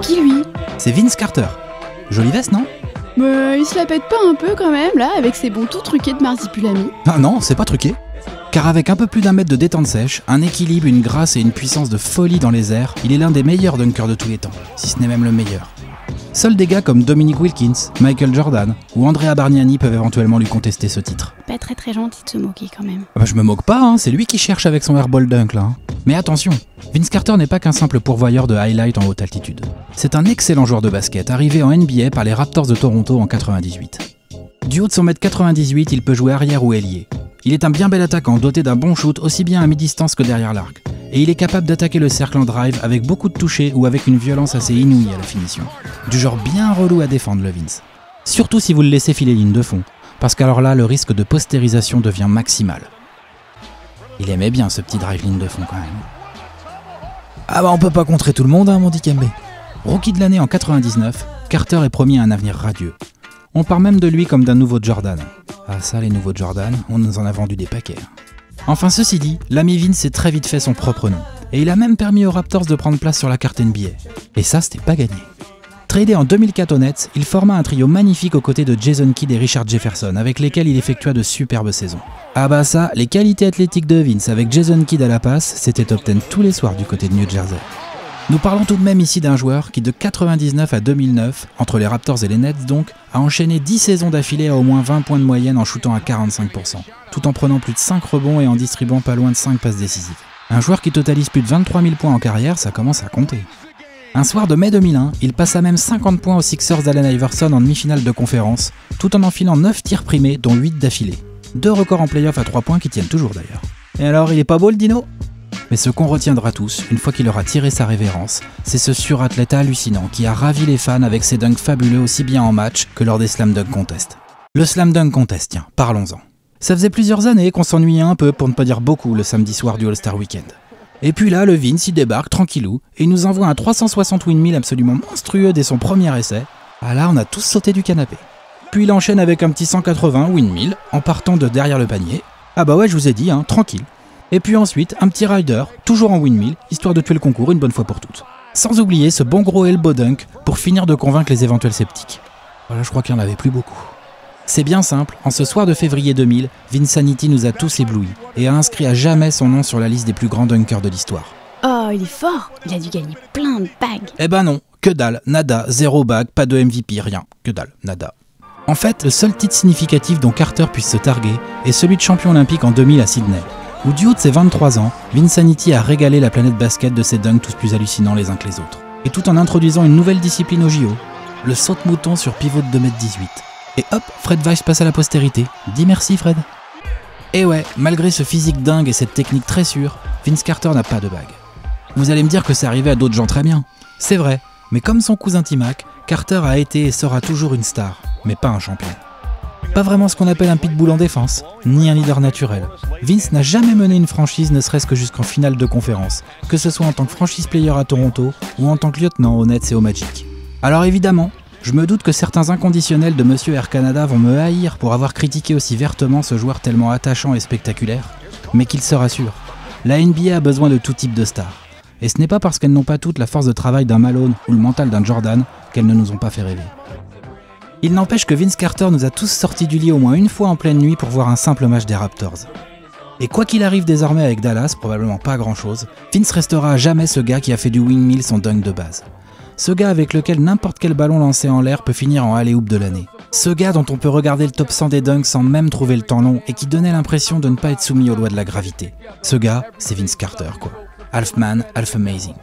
C'est qui lui? C'est Vince Carter. Jolie veste, non? Il se la pète pas un peu quand même, là, avec ses bons tout truqués de marsipulami? Ah non, c'est pas truqué. Car avec un peu plus d'1 mètre de détente sèche, un équilibre, une grâce et une puissance de folie dans les airs, il est l'un des meilleurs dunkers de tous les temps, si ce n'est même le meilleur. Seuls des gars comme Dominique Wilkins, Michael Jordan ou Andrea Bargnani peuvent éventuellement lui contester ce titre. Pas très gentil de se moquer quand même. Je me moque pas, c'est lui qui cherche avec son airball dunk là. Mais attention, Vince Carter n'est pas qu'un simple pourvoyeur de highlights en haute altitude. C'est un excellent joueur de basket, arrivé en NBA par les Raptors de Toronto en 98. Du haut de son mètre 98, il peut jouer arrière ou ailier. Il est un bien bel attaquant doté d'un bon shoot aussi bien à mi-distance que derrière l'arc. Et il est capable d'attaquer le cercle en drive avec beaucoup de touchés ou avec une violence assez inouïe à la finition. Du genre bien relou à défendre le Vince. Surtout si vous le laissez filer ligne de fond, parce qu'alors là, le risque de postérisation devient maximal. Il aimait bien ce petit drive ligne de fond quand même. Ah bah on peut pas contrer tout le monde, hein, mon Dikembe. Rookie de l'année en 99, Carter est promis à un avenir radieux. On parle même de lui comme d'un nouveau Jordan. Ah ça, les nouveaux Jordan, on nous en a vendu des paquets. Enfin ceci dit, l'ami Vince s'est très vite fait son propre nom. Et il a même permis aux Raptors de prendre place sur la carte NBA. Et ça, c'était pas gagné. Tradé en 2004 aux Nets, il forma un trio magnifique aux côtés de Jason Kidd et Richard Jefferson, avec lesquels il effectua de superbes saisons. Ah bah ça, les qualités athlétiques de Vince avec Jason Kidd à la passe, c'était top 10 tous les soirs du côté de New Jersey. Nous parlons tout de même ici d'un joueur qui de 99 à 2009, entre les Raptors et les Nets donc, a enchaîné 10 saisons d'affilée à au moins 20 points de moyenne en shootant à 45%, tout en prenant plus de 5 rebonds et en distribuant pas loin de 5 passes décisives. Un joueur qui totalise plus de 23 000 points en carrière, ça commence à compter. Un soir de mai 2001, il passa même 50 points aux Sixers d'Allen Iverson en demi-finale de conférence, tout en enfilant 9 tirs primés, dont 8 d'affilée. 2 records en play-off à 3 points qui tiennent toujours d'ailleurs. Et alors, il est pas beau le dino ? Mais ce qu'on retiendra tous, une fois qu'il aura tiré sa révérence, c'est ce surathlète hallucinant qui a ravi les fans avec ses dunks fabuleux aussi bien en match que lors des Slam Dunk Contest. Le Slam Dunk Contest, tiens, parlons-en. Ça faisait plusieurs années qu'on s'ennuyait un peu, pour ne pas dire beaucoup, le samedi soir du All-Star Weekend. Et puis là, le Vince, il débarque tranquillou, et il nous envoie un 360 windmill absolument monstrueux dès son premier essai. Ah là, on a tous sauté du canapé. Puis il enchaîne avec un petit 180 windmill, en partant de derrière le panier. Ah bah ouais, je vous ai dit, hein, tranquille. Et puis ensuite, un petit rider, toujours en windmill, histoire de tuer le concours une bonne fois pour toutes. Sans oublier ce bon gros elbow dunk pour finir de convaincre les éventuels sceptiques. Voilà, je crois qu'il n'y en avait plus beaucoup. C'est bien simple, en ce soir de février 2000, Vinsanity nous a tous éblouis et a inscrit à jamais son nom sur la liste des plus grands dunkers de l'histoire. Oh, il est fort! Il a dû gagner plein de bagues! Eh ben non, que dalle, nada, 0 bague, pas de MVP, rien, que dalle, nada. En fait, le seul titre significatif dont Carter puisse se targuer est celui de champion olympique en 2000 à Sydney, où du haut de ses 23 ans, Vinsanity a régalé la planète basket de ses dunks tous plus hallucinants les uns que les autres. Et tout en introduisant une nouvelle discipline au JO, le saute-mouton sur pivot de 2,18 m. Et hop, Fred Weiss passe à la postérité. Dis merci Fred. Et ouais, malgré ce physique dingue et cette technique très sûre, Vince Carter n'a pas de bague. Vous allez me dire que c'est arrivé à d'autres gens très bien. C'est vrai, mais comme son cousin T-Mac, Carter a été et sera toujours une star, mais pas un champion. Pas vraiment ce qu'on appelle un pitbull en défense, ni un leader naturel. Vince n'a jamais mené une franchise ne serait-ce que jusqu'en finale de conférence, que ce soit en tant que franchise player à Toronto ou en tant que lieutenant aux Nets et au Magic. Alors évidemment, je me doute que certains inconditionnels de Monsieur Air Canada vont me haïr pour avoir critiqué aussi vertement ce joueur tellement attachant et spectaculaire, mais qu'il se rassure, la NBA a besoin de tout type de stars. Et ce n'est pas parce qu'elles n'ont pas toutes la force de travail d'un Malone ou le mental d'un Jordan qu'elles ne nous ont pas fait rêver. Il n'empêche que Vince Carter nous a tous sortis du lit au moins une fois en pleine nuit pour voir un simple match des Raptors. Et quoi qu'il arrive désormais avec Dallas, probablement pas grand chose, Vince restera à jamais ce gars qui a fait du windmill son dunk de base. Ce gars avec lequel n'importe quel ballon lancé en l'air peut finir en alley-oop de l'année. Ce gars dont on peut regarder le top 100 des dunks sans même trouver le temps long et qui donnait l'impression de ne pas être soumis aux lois de la gravité. Ce gars, c'est Vince Carter quoi. Half man, half amazing.